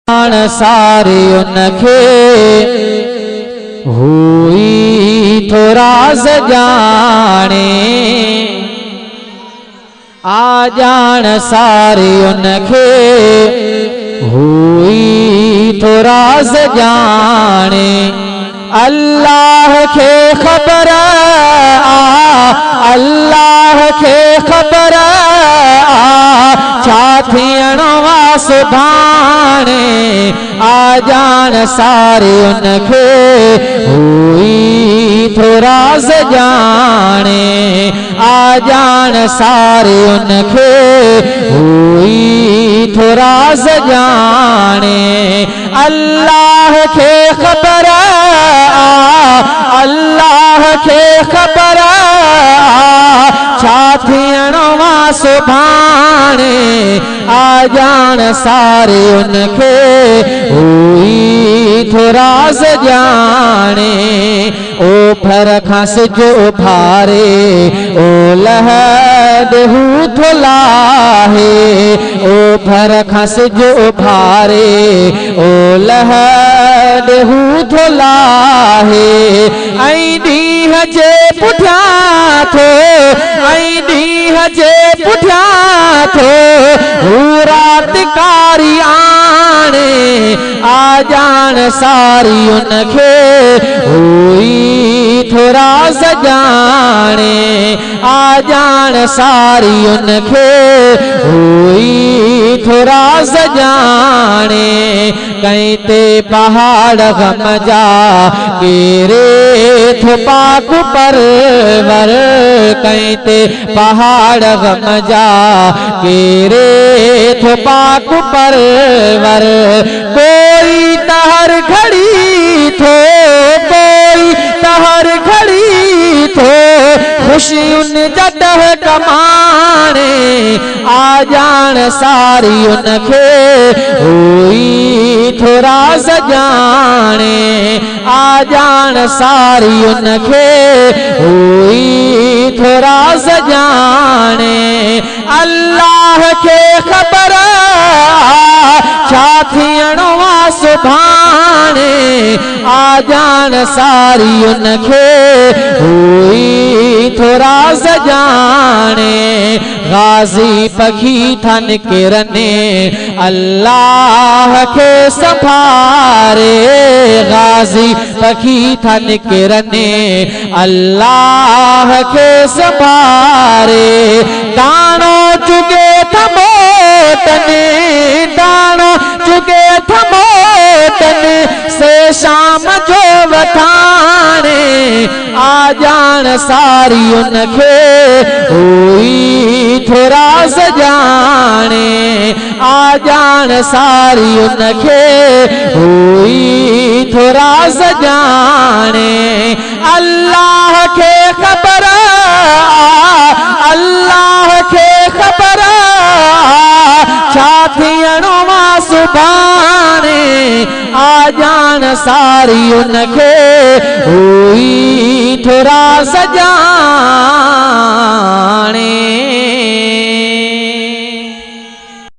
सारे उनखे हुई थो राज़ जाने आ जान सारे उनखे हुई थो राज़ जाने अल्लाह के ख़बर अल्लाह के ख़बर छा थियणो आ सुभाणे आ जान सारे उनखे हुई थो राज़ जाने आ जान सारे उनखे हुई थो राज़ जाने अल्लाह के ख़बर अल्लाह के ख़बर छा थियणो आ सुभाणे आ जान सारे उनखे हुई थो राज़ जाने ओ भर खां सिज उभारे ओ लहद हू थो लाहे ओ भर खां सिज उभारे ओ लहद हू थो लाहे ऐं ॾींहं जे पुठियां थो ऐं ॾींहं जे पुठियां थो हू राति कारी आणे आ जान सारी उनखे हुई थो राज़ जाने आ जान सारी उनखे हुई थो राज़ जाने कहीं ते पहाड़ गम जा केरे थो पाक परवर कहीं ते पहाड़ गम जा केरे थो पाक परवर कोई तहर घड़ी थो कोई तहर घड़ी थो खुशियुनि जॾह कमाणे आ जान सारी उनखे हुई थो राज़ जाने आ जान सारी उनखे हुई थो राज़ जाने अल्लाह के ख़बर छा थियणो आ सुभाणे आ जान सारी उनखे हुई थो राज़ जाने गाज़ी पखी था निकिरने अल्लाह के संभारे गाज़ी पखी था निकिरने अल्लाह के संभारे दानो चुगे थमोटने दानो चुगे थमोटने से शाम जो वठाने आ जान सारी उनखे हुई थो राज़ जाने आ जान सारी उनखे हुई थो राज़ जाने अल्लाह के ख़बर अल्लाह के ख़बर छा थियणो आ सुभाणे आ जान सारी उनखे हुई थो राज़ जाने।